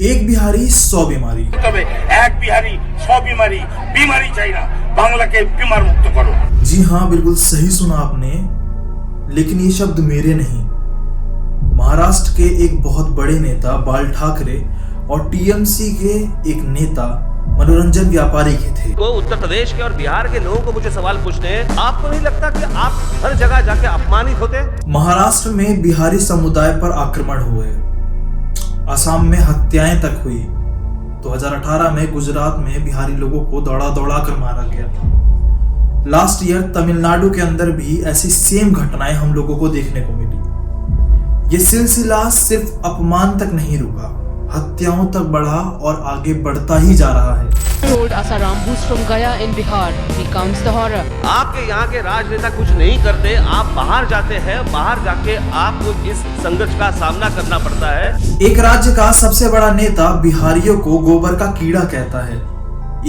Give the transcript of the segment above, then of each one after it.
एक बिहारी 100 बीमारी। एक बिहारी 100 बीमारी बीमारी चाहिए ना, बांग्ला के बीमार मुक्त करो। जी हाँ, बिल्कुल सही सुना आपने, लेकिन ये शब्द मेरे नहीं, महाराष्ट्र के एक बहुत बड़े नेता बाल ठाकरे और टीएमसी के एक नेता मनोरंजन व्यापारी के थे। तो उत्तर प्रदेश के और बिहार के लोगों को मुझे सवाल पूछने हैं, आपको नहीं लगता कि आप हर जगह जाके अपमानित होते? महाराष्ट्र में बिहारी समुदाय पर आक्रमण हुए, असम में हत्याएं तक हुई, 2018 में गुजरात में बिहारी लोगों को दौड़ा दौड़ा कर मारा गया। लास्ट ईयर तमिलनाडु के अंदर भी ऐसी सेम घटनाएं हम लोगों को देखने को मिली। ये सिलसिला सिर्फ अपमान तक नहीं रुका, हत्याओं तक बढ़ा और आगे बढ़ता ही जा रहा है। Told Asaram, who's from Gaya in Bihar, recounts the horror. आपके यहाँ के राजनेता कुछ नहीं करते, आप बाहर जाते हैं, बाहर जाके आपको इस संघर्ष का सामना करना पड़ता है। एक राज्य का सबसे बड़ा नेता बिहारियों को गोबर का कीड़ा कहता है,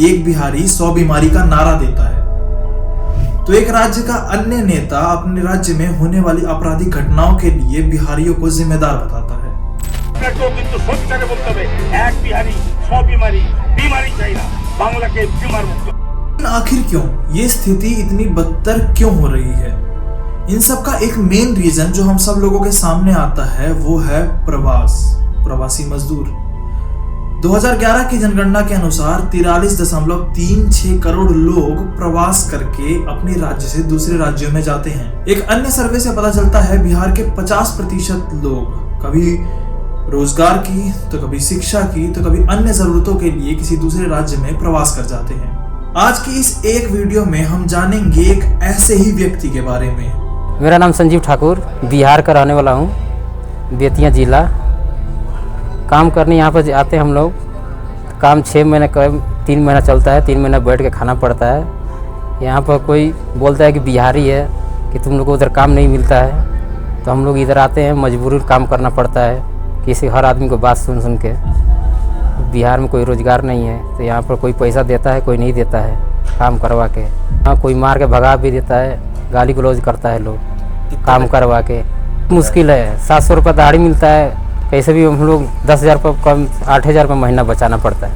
एक बिहारी 100 बीमारी का नारा देता है, तो एक राज्य का अन्य नेता अपने राज्य में होने वाली आपराधिक घटनाओं के लिए बिहारियों को जिम्मेदार बताता है। एक बिहारी 100 बीमारी बीमारी चाहिए ना, बांग्ला के बीमार मुक्त। आखिर क्यों ये स्थिति इतनी बदतर क्यों हो रही है? इन सब का एक मेन रीजन जो हम सब लोगों के सामने आता है वो है प्रवासी मजदूर। 2011 की जनगणना के अनुसार 43.36 करोड़ लोग प्रवास करके अपने राज्य से दूसरे राज्यों में जाते हैं। एक अन्य सर्वे से पता चलता है बिहार के 50% लोग कभी रोजगार की, तो कभी शिक्षा की, तो कभी अन्य जरूरतों के लिए किसी दूसरे राज्य में प्रवास कर जाते हैं। आज की इस एक वीडियो में हम जानेंगे एक ऐसे ही व्यक्ति के बारे में। मेरा नाम संजीव ठाकुर, बिहार का रहने वाला हूँ, बेतिया जिला। काम करने यहाँ पर आते हैं हम लोग। काम 6 महीने का 3 महीना चलता है, 3 महीना बैठ के खाना पड़ता है। यहाँ पर कोई बोलता है कि बिहारी है, कि तुम लोग को उधर काम नहीं मिलता है, तो हम लोग इधर आते हैं, मजबूरी काम करना पड़ता है। किसी हर आदमी को बात सुन सुन के, बिहार में कोई रोज़गार नहीं है, तो यहाँ पर कोई पैसा देता है, कोई नहीं देता है काम करवा के। हाँ, कोई मार के भगा भी देता है, गाली गलौज करता है लोग काम करवा के। मुश्किल है, 700 रुपये दिहाड़ी मिलता है, कैसे भी हम लोग 10,000 रुपये कम 8,000 रुपये महीना बचाना पड़ता है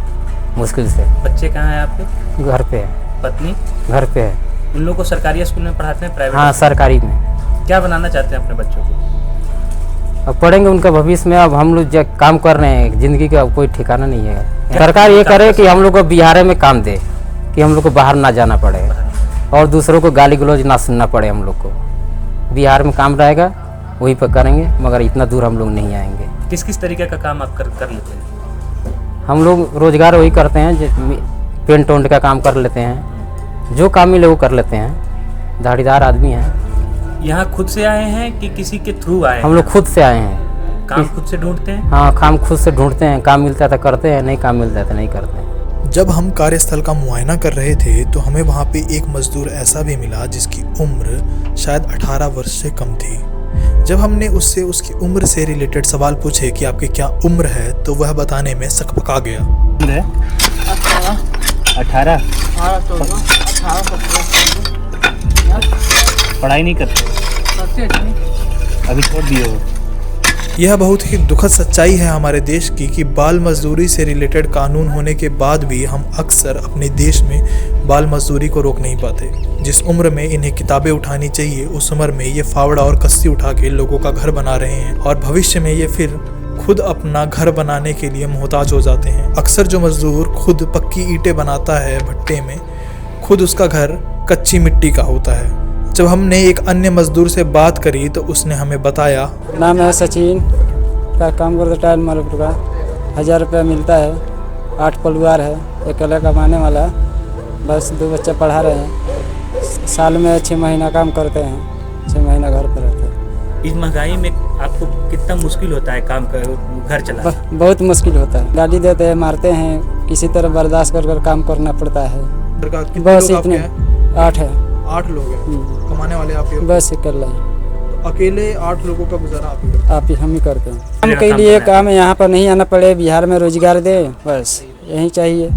मुश्किल से। बच्चे कहाँ हैं आपके? घर पे है। पत्नी? घर पे है। उन लोगों को सरकारी स्कूल में पढ़ाते हैं, प्राइवेट? हाँ, सरकारी में। क्या बनाना चाहते हैं अपने बच्चों को? अब पढ़ेंगे उनका भविष्य में। अब हम लोग जब काम कर रहे हैं, जिंदगी का कोई ठिकाना नहीं है। सरकार ये करे कि हम लोग को बिहार में काम दे, कि हम लोग को बाहर ना जाना पड़े और दूसरों को गाली गलौज ना सुनना पड़े। हम लोग को बिहार में काम रहेगा, वहीं पर करेंगे, मगर इतना दूर हम लोग नहीं आएंगे। किस किस तरीके का काम आप कर लेते हैं? हम लोग रोजगार वही करते हैं, पेंट ओंट का काम कर लेते हैं, जो काम मिले वो कर लेते हैं। दाढ़ीदार आदमी हैं। यहाँ खुद से आए हैं कि किसी के थ्रू आए हैं? हम लोग खुद से आए हैं। काम खुद से ढूंढते हैं? हाँ, काम खुद से ढूंढते हैं। काम मिलता है तो करते हैं, नहीं काम मिलता है तो नहीं करते हैं। जब हम कार्यस्थल का मुआयना कर रहे थे तो हमें वहाँ पे एक मजदूर ऐसा भी मिला जिसकी उम्र शायद 18 वर्ष से कम थी। जब हमने उससे उसकी उम्र से रिलेटेड सवाल पूछे कि आपकी क्या उम्र है, तो वह बताने में सकपका गया। 18? पढ़ाई नहीं करते? अभी छोड़ दिए हो? यह बहुत ही दुखद सच्चाई है हमारे देश की कि बाल मजदूरी से रिलेटेड कानून होने के बाद भी हम अक्सर अपने देश में बाल मजदूरी को रोक नहीं पाते। जिस उम्र में इन्हें किताबें उठानी चाहिए, उस उम्र में ये फावड़ा और कस्सी उठा के लोगों का घर बना रहे हैं और भविष्य में ये फिर खुद अपना घर बनाने के लिए मोहताज हो जाते हैं। अक्सर जो मजदूर खुद पक्की ईंटें बनाता है भट्टे में, खुद उसका घर कच्ची मिट्टी का होता है। जब हमने एक अन्य मजदूर से बात करी तो उसने हमें बताया। नाम है सचिन, का काम करता टाइल मालपुर का। 1000 रुपया मिलता है, 8 परिवार है, अकेला कमाने वाला, बस 2 बच्चे पढ़ा रहे हैं। साल में 6 महीना काम करते हैं, 6 महीना घर पर रहते हैं। इस महंगाई में आपको कितना मुश्किल होता है काम कर घर चलाना? बहुत मुश्किल होता है। गाली देते हैं, मारते हैं, किसी तरह बर्दाश्त कर काम करना पड़ता है। बस इतने 8 है। 8 लोग हैं कमाने वाले आपके? बस अकेला। अकेले 8 लोगों का गुजारा आप ही हम ही करते हैं। हम के लिए काम यहाँ पर नहीं आना पड़े, बिहार में रोजगार दे, बस यही चाहिए।